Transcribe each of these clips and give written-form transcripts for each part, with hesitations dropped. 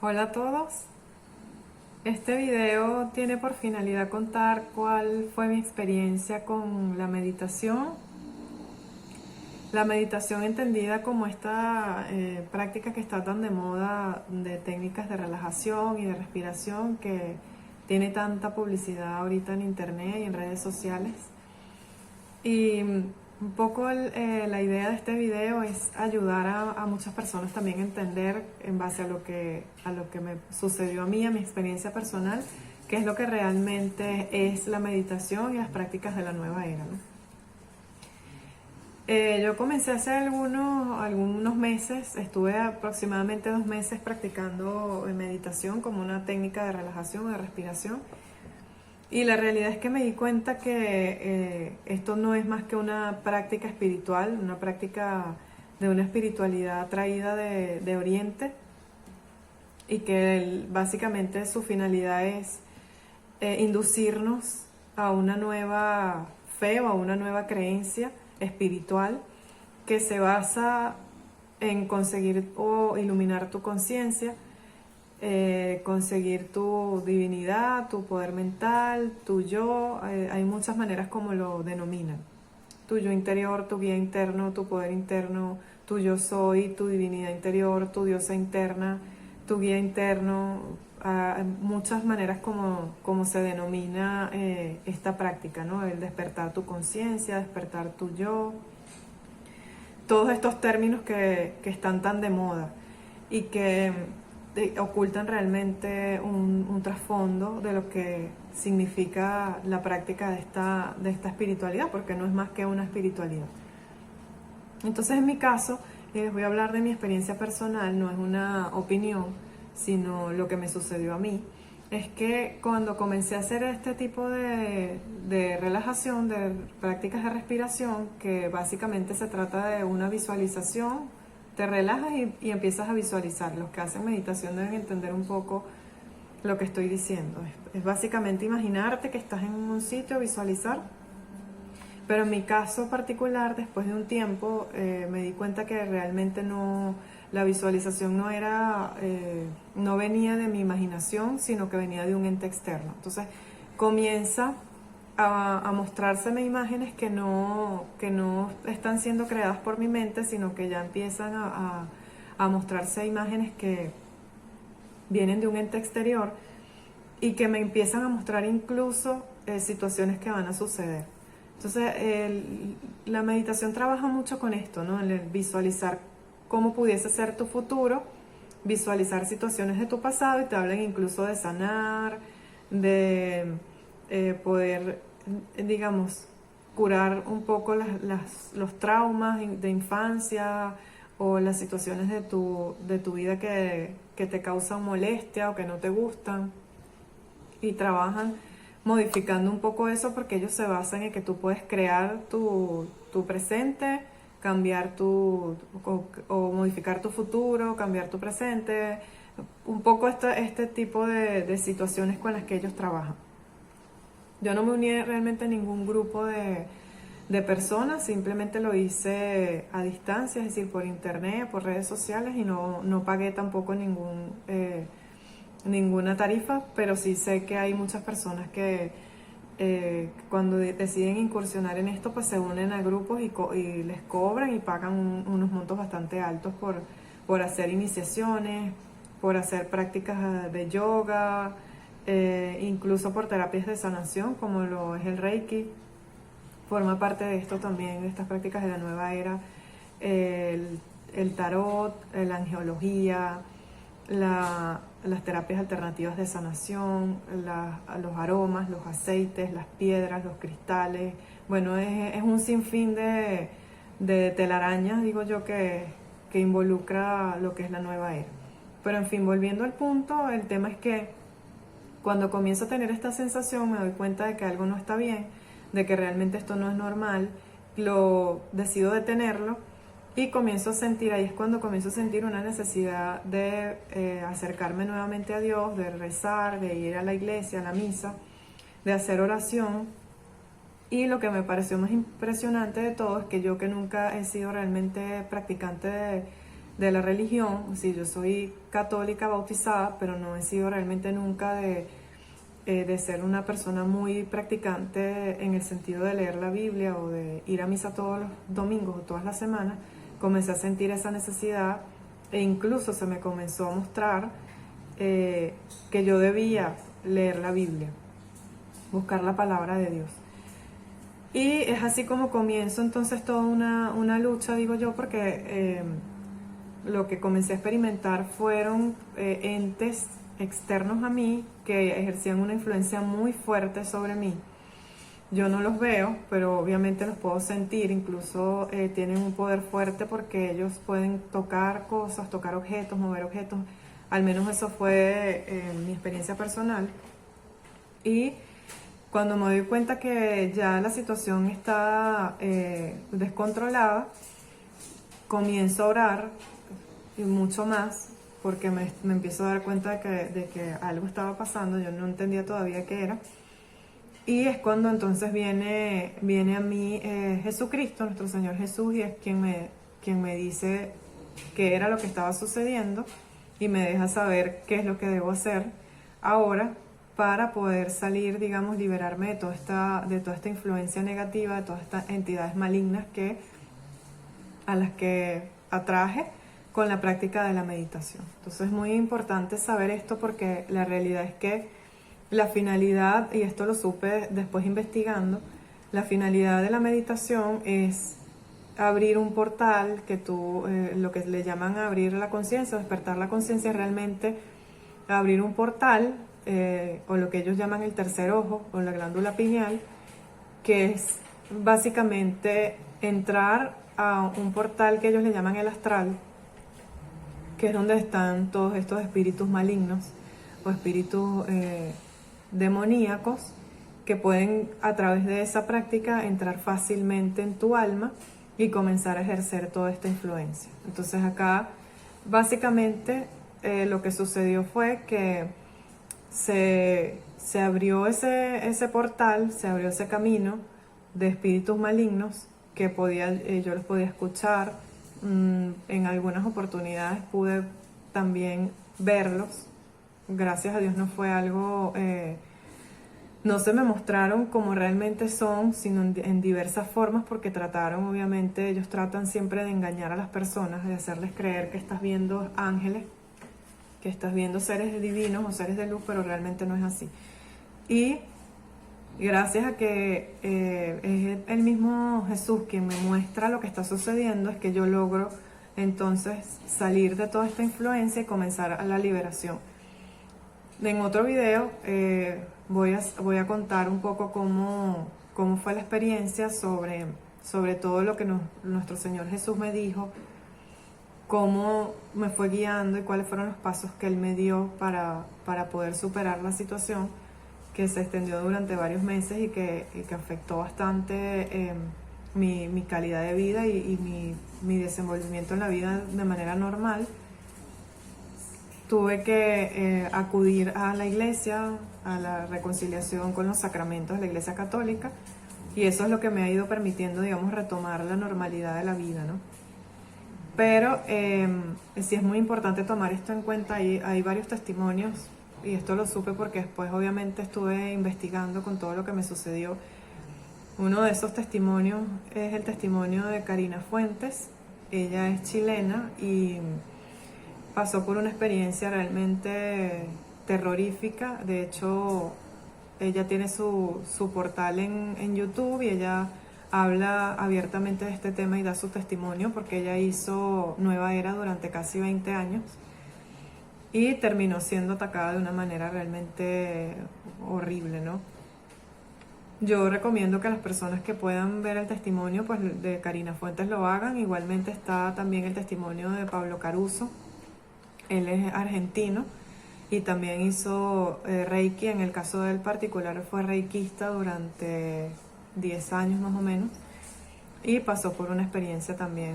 Hola a todos. Este video tiene por finalidad contar cuál fue mi experiencia con la meditación. La meditación entendida como esta práctica que está tan de moda de técnicas de relajación y de respiración que tiene tanta publicidad ahorita en internet y en redes sociales. Y un poco la idea de este video es ayudar a muchas personas también a entender en base a lo que me sucedió a mí, a mi experiencia personal, qué es lo que realmente es la meditación y las prácticas de la nueva era, ¿no? Yo comencé hace algunos meses, estuve aproximadamente 2 meses practicando meditación como una técnica de relajación o de respiración. Y la realidad es que me di cuenta que esto no es más que una práctica espiritual, una práctica de una espiritualidad traída de Oriente y que básicamente su finalidad es inducirnos a una nueva fe o a una nueva creencia espiritual que se basa en conseguir o iluminar tu conciencia, conseguir tu divinidad, tu poder mental, tu yo. Hay muchas maneras como lo denominan. Tu yo interior, tu guía interno, tu poder interno, tu yo soy, tu divinidad interior, tu diosa interna, tu guía interno. Muchas maneras como se denomina esta práctica, ¿no? El despertar tu conciencia, despertar tu yo. Todos estos términos que están tan de moda y que ocultan realmente un trasfondo de lo que significa la práctica de esta espiritualidad, porque no es más que una espiritualidad. Entonces, en mi caso, les voy a hablar de mi experiencia personal, no es una opinión, sino lo que me sucedió a mí. Es que cuando comencé a hacer este tipo de relajación, de prácticas de respiración, que básicamente se trata de una visualización, te relajas y empiezas a visualizar. Los que hacen meditación deben entender un poco lo que estoy diciendo. Es básicamente imaginarte que estás en un sitio, visualizar. Pero en mi caso particular, después de un tiempo, me di cuenta que realmente la visualización no venía de mi imaginación, sino que venía de un ente externo. Entonces comienza a mostrárseme imágenes que no están siendo creadas por mi mente, sino que ya empiezan a mostrarse imágenes que vienen de un ente exterior y que me empiezan a mostrar incluso situaciones que van a suceder. Entonces, la meditación trabaja mucho con esto, ¿no? El visualizar cómo pudiese ser tu futuro, visualizar situaciones de tu pasado y te hablan incluso de sanar, de poder, digamos, curar un poco los traumas de infancia o las situaciones de tu vida que te causan molestia o que no te gustan, y trabajan modificando un poco eso porque ellos se basan en que tú puedes crear tu presente, cambiar o modificar tu futuro, cambiar tu presente, un poco este tipo de situaciones con las que ellos trabajan. Yo no me uní realmente a ningún grupo de personas, simplemente lo hice a distancia, es decir, por internet, por redes sociales, y no pagué tampoco ninguna tarifa, pero sí sé que hay muchas personas que cuando deciden incursionar en esto, pues se unen a grupos y les cobran y pagan unos montos bastante altos por hacer iniciaciones, por hacer prácticas de yoga, incluso por terapias de sanación como lo es el Reiki. Forma parte de esto también, de estas prácticas de la nueva era, el, el tarot, la angeología, las terapias alternativas de sanación, los aromas, los aceites, las piedras, los cristales. Bueno, es un sinfín de telarañas, digo yo, que involucra lo que es la nueva era. Pero en fin, volviendo al punto, el tema es que cuando comienzo a tener esta sensación me doy cuenta de que algo no está bien, de que realmente esto no es normal, lo decido detenerlo y comienzo a sentir, ahí es cuando comienzo a sentir una necesidad de acercarme nuevamente a Dios, de rezar, de ir a la iglesia, a la misa, de hacer oración. Y lo que me pareció más impresionante de todo es que yo, que nunca he sido realmente practicante de la religión. Sí, yo soy católica bautizada, pero no he sido realmente nunca de ser una persona muy practicante en el sentido de leer la Biblia o de ir a misa todos los domingos o todas las semanas. Comencé a sentir esa necesidad e incluso se me comenzó a mostrar que yo debía leer la Biblia, buscar la palabra de Dios. Y es así como comienzo entonces toda una lucha, digo yo, porque lo que comencé a experimentar fueron entes externos a mí que ejercían una influencia muy fuerte sobre mí. Yo no los veo, pero obviamente los puedo sentir, incluso tienen un poder fuerte porque ellos pueden tocar cosas, tocar objetos, mover objetos. Al menos eso fue mi experiencia personal. Y cuando me doy cuenta que ya la situación está descontrolada, comienzo a orar y mucho más, porque me empiezo a dar cuenta de que algo estaba pasando, yo no entendía todavía qué era. Y es cuando entonces viene a mí Jesucristo, nuestro Señor Jesús, y es quien me dice qué era lo que estaba sucediendo y me deja saber qué es lo que debo hacer ahora para poder salir, digamos, liberarme de toda esta influencia negativa, de todas estas entidades malignas a las que atraje con la práctica de la meditación. Entonces es muy importante saber esto porque la realidad es que la finalidad, y esto lo supe después investigando, la finalidad de la meditación es abrir un portal que lo que le llaman abrir la conciencia, despertar la conciencia, realmente abrir un portal, o lo que ellos llaman el tercer ojo, o la glándula pineal, que es básicamente entrar a un portal que ellos le llaman el astral, que es donde están todos estos espíritus malignos o espíritus demoníacos que pueden a través de esa práctica entrar fácilmente en tu alma y comenzar a ejercer toda esta influencia. Entonces acá básicamente lo que sucedió fue que se abrió ese portal, se abrió ese camino de espíritus malignos que yo los podía escuchar. En algunas oportunidades pude también verlos. Gracias a Dios no fue algo, no se me mostraron como realmente son, sino en diversas formas, porque obviamente ellos tratan siempre de engañar a las personas, de hacerles creer que estás viendo ángeles, que estás viendo seres divinos o seres de luz, pero realmente no es así. Y gracias a que es el mismo Jesús quien me muestra lo que está sucediendo, es que yo logro entonces salir de toda esta influencia y comenzar a la liberación. En otro video voy a contar un poco cómo fue la experiencia sobre todo lo que nuestro Señor Jesús me dijo, cómo me fue guiando y cuáles fueron los pasos que Él me dio para poder superar la situación que se extendió durante varios meses y que afectó bastante mi calidad de vida y mi desenvolvimiento en la vida de manera normal. Tuve que acudir a la iglesia, a la reconciliación con los sacramentos de la Iglesia Católica, y eso es lo que me ha ido permitiendo, digamos, retomar la normalidad de la vida, ¿no? Pero sí es muy importante tomar esto en cuenta. Hay varios testimonios, y esto lo supe porque después obviamente estuve investigando con todo lo que me sucedió. Uno de esos testimonios es el testimonio de Karina Fuentes. Ella es chilena y pasó por una experiencia realmente terrorífica. De hecho, ella tiene su portal en YouTube y ella habla abiertamente de este tema y da su testimonio porque ella hizo Nueva Era durante casi 20 años y terminó siendo atacada de una manera realmente horrible, ¿no? Yo recomiendo que las personas que puedan ver el testimonio pues, de Karina Fuentes lo hagan. Igualmente está también el testimonio de Pablo Caruso. Él es argentino y también hizo Reiki. En el caso del particular fue reikista durante 10 años más o menos y pasó por una experiencia también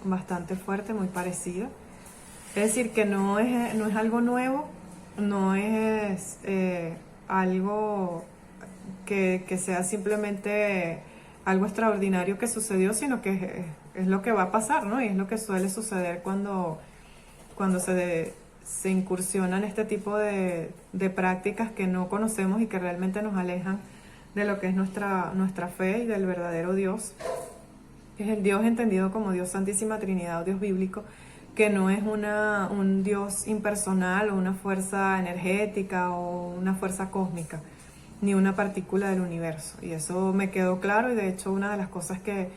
bastante fuerte, muy parecida. Es decir, que no es algo nuevo, no es algo que sea simplemente algo extraordinario que sucedió, sino que es lo que va a pasar, ¿no? Y es lo que suele suceder cuando se incursionan este tipo de prácticas que no conocemos y que realmente nos alejan de lo que es nuestra fe y del verdadero Dios, que es el Dios entendido como Dios Santísima Trinidad o Dios bíblico, que no es un Dios impersonal o una fuerza energética o una fuerza cósmica, ni una partícula del universo. Y eso me quedó claro, y de hecho una de las cosas que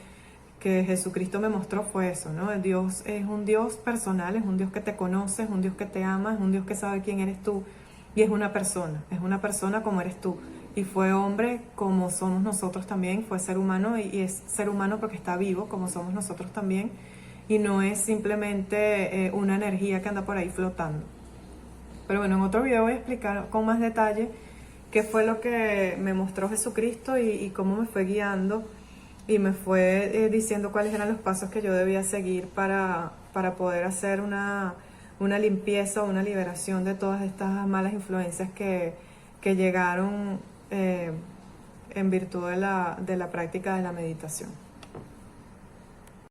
Jesucristo me mostró fue eso, ¿no? Dios es un Dios personal, es un Dios que te conoce, es un Dios que te ama, es un Dios que sabe quién eres tú, y es una persona como eres tú. Y fue hombre como somos nosotros también, fue ser humano, y es ser humano porque está vivo como somos nosotros también, y no es simplemente una energía que anda por ahí flotando. Pero bueno, en otro video voy a explicar con más detalle qué fue lo que me mostró Jesucristo y cómo me fue guiando y me fue diciendo cuáles eran los pasos que yo debía seguir para poder hacer una limpieza o una liberación de todas estas malas influencias que llegaron en virtud de la práctica de la meditación.